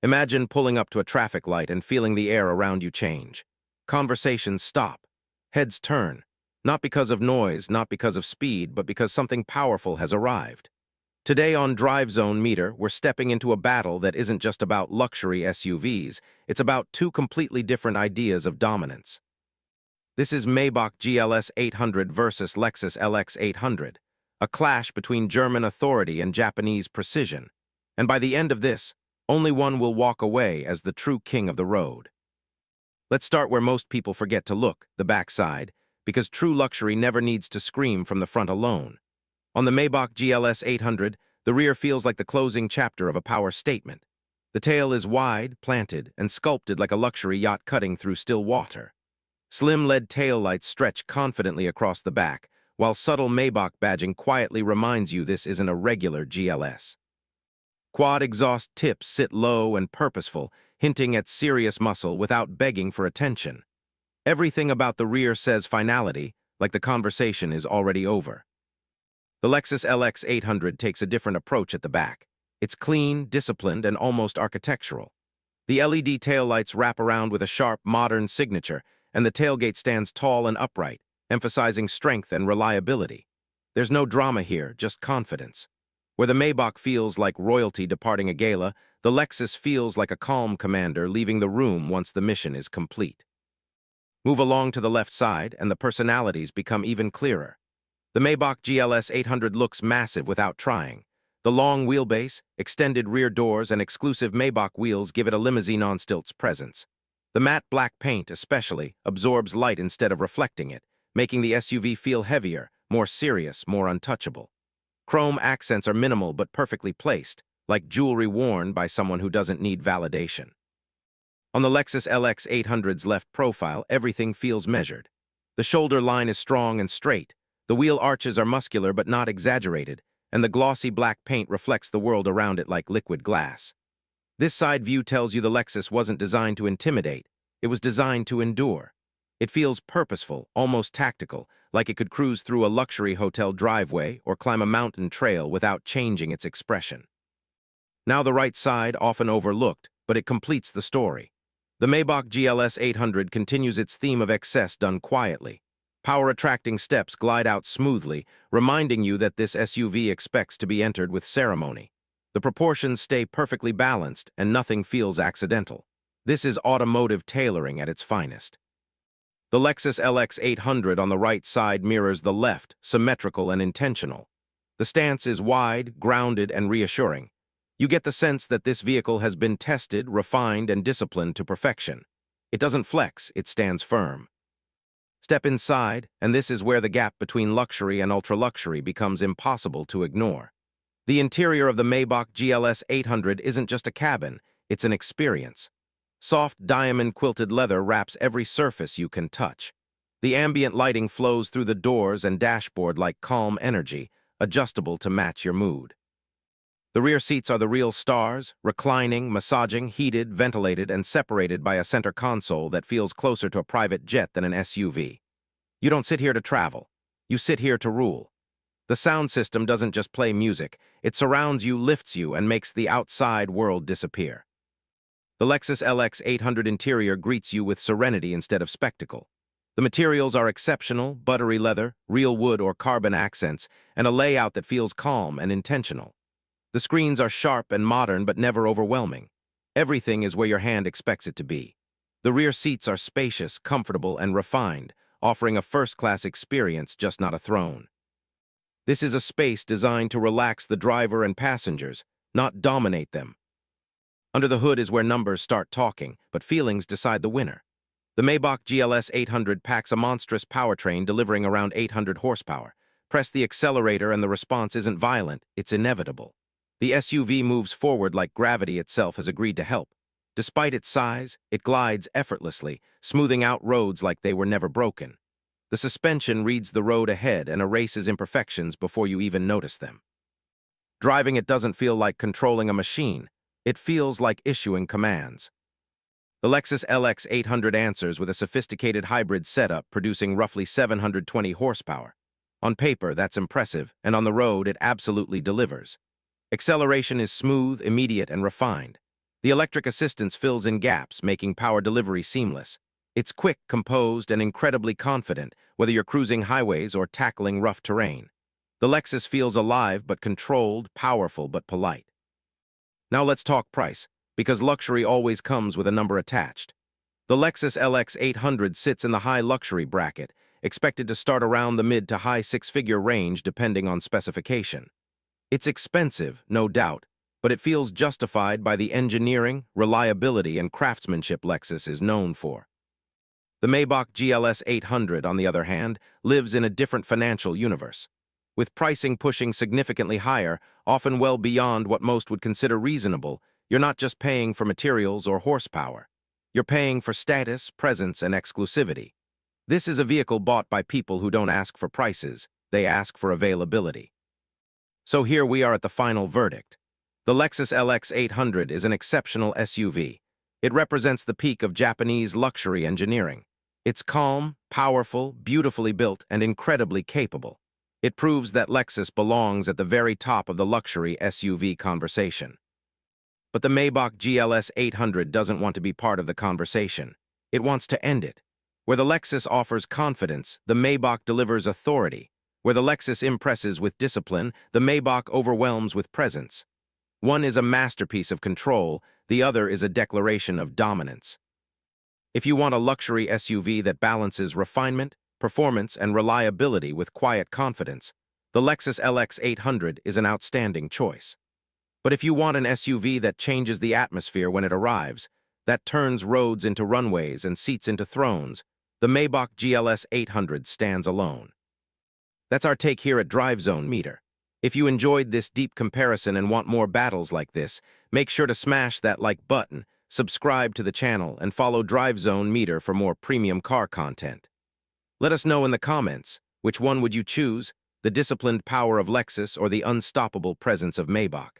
Imagine pulling up to a traffic light and feeling the air around you change. Conversations stop. Heads turn. Not because of noise, not because of speed, but because something powerful has arrived. Today on DriveZone Meter, we're stepping into a battle that isn't just about luxury SUVs, it's about two completely different ideas of dominance. This is Maybach GLS 800 versus Lexus LX 800, a clash between German authority and Japanese precision. And by the end of this, only one will walk away as the true king of the road. Let's start where most people forget to look, the backside, because true luxury never needs to scream from the front alone. On the Maybach GLS 800, the rear feels like the closing chapter of a power statement. The tail is wide, planted, and sculpted like a luxury yacht cutting through still water. Slim lead taillights stretch confidently across the back, while subtle Maybach badging quietly reminds you this isn't a regular GLS. Quad exhaust tips sit low and purposeful, hinting at serious muscle without begging for attention. Everything about the rear says finality, like the conversation is already over. The Lexus LX 800 takes a different approach at the back. It's clean, disciplined, and almost architectural. The LED taillights wrap around with a sharp, modern signature, and the tailgate stands tall and upright, emphasizing strength and reliability. There's no drama here, just confidence. Where the Maybach feels like royalty departing a gala, the Lexus feels like a calm commander leaving the room once the mission is complete. Move along to the left side, and the personalities become even clearer. The Maybach GLS 800 looks massive without trying. The long wheelbase, extended rear doors, and exclusive Maybach wheels give it a limousine on stilts presence. The matte black paint, especially, absorbs light instead of reflecting it, making the SUV feel heavier, more serious, more untouchable. Chrome accents are minimal but perfectly placed, like jewelry worn by someone who doesn't need validation. On the Lexus LX 800's left profile, everything feels measured. The shoulder line is strong and straight, the wheel arches are muscular but not exaggerated, and the glossy black paint reflects the world around it like liquid glass. This side view tells you the Lexus wasn't designed to intimidate, it was designed to endure. It feels purposeful, almost tactical, like it could cruise through a luxury hotel driveway or climb a mountain trail without changing its expression. Now the right side, often overlooked, but it completes the story. The Maybach GLS 800 continues its theme of excess done quietly. Power-attracting steps glide out smoothly, reminding you that this SUV expects to be entered with ceremony. The proportions stay perfectly balanced and nothing feels accidental. This is automotive tailoring at its finest. The Lexus LX 800 on the right side mirrors the left, symmetrical and intentional. The stance is wide, grounded, and reassuring. You get the sense that this vehicle has been tested, refined, and disciplined to perfection. It doesn't flex, it stands firm. Step inside, and this is where the gap between luxury and ultra-luxury becomes impossible to ignore. The interior of the Maybach GLS 800 isn't just a cabin, it's an experience. Soft diamond-quilted leather wraps every surface you can touch. The ambient lighting flows through the doors and dashboard like calm energy, adjustable to match your mood. The rear seats are the real stars, reclining, massaging, heated, ventilated, and separated by a center console that feels closer to a private jet than an SUV. You don't sit here to travel. You sit here to rule. The sound system doesn't just play music. It surrounds you, lifts you, and makes the outside world disappear. The Lexus LX 800 interior greets you with serenity instead of spectacle. The materials are exceptional, buttery leather, real wood or carbon accents, and a layout that feels calm and intentional. The screens are sharp and modern but never overwhelming. Everything is where your hand expects it to be. The rear seats are spacious, comfortable, and refined, offering a first-class experience, just not a throne. This is a space designed to relax the driver and passengers, not dominate them. Under the hood is where numbers start talking, but feelings decide the winner. The Maybach GLS 800 packs a monstrous powertrain delivering around 800 horsepower. Press the accelerator and the response isn't violent, it's inevitable. The SUV moves forward like gravity itself has agreed to help. Despite its size, it glides effortlessly, smoothing out roads like they were never broken. The suspension reads the road ahead and erases imperfections before you even notice them. Driving it doesn't feel like controlling a machine. It feels like issuing commands. The Lexus LX 800 answers with a sophisticated hybrid setup producing roughly 720 horsepower. On paper, that's impressive, and on the road, it absolutely delivers. Acceleration is smooth, immediate, and refined. The electric assistance fills in gaps, making power delivery seamless. It's quick, composed, and incredibly confident, whether you're cruising highways or tackling rough terrain. The Lexus feels alive but controlled, powerful but polite. Now let's talk price, because luxury always comes with a number attached. The Lexus LX 800 sits in the high luxury bracket, expected to start around the mid to high six-figure range depending on specification. It's expensive, no doubt, but it feels justified by the engineering, reliability, and craftsmanship Lexus is known for. The Maybach GLS 800, on the other hand, lives in a different financial universe, with pricing pushing significantly higher, often well beyond what most would consider reasonable. You're not just paying for materials or horsepower. You're paying for status, presence, and exclusivity. This is a vehicle bought by people who don't ask for prices, they ask for availability. So here we are at the final verdict. The Lexus LX 800 is an exceptional SUV. It represents the peak of Japanese luxury engineering. It's calm, powerful, beautifully built, and incredibly capable. It proves that Lexus belongs at the very top of the luxury SUV conversation. But the Maybach GLS 800 doesn't want to be part of the conversation. It wants to end it. Where the Lexus offers confidence, the Maybach delivers authority. Where the Lexus impresses with discipline, the Maybach overwhelms with presence. One is a masterpiece of control, the other is a declaration of dominance. If you want a luxury SUV that balances refinement, performance, and reliability with quiet confidence, the Lexus LX 800 is an outstanding choice. But if you want an SUV that changes the atmosphere when it arrives, that turns roads into runways and seats into thrones, the Maybach GLS 800 stands alone. That's our take here at DriveZone Meter. If you enjoyed this deep comparison and want more battles like this, make sure to smash that like button, subscribe to the channel, and follow DriveZone Meter for more premium car content. Let us know in the comments, which one would you choose, the disciplined power of Lexus or the unstoppable presence of Maybach?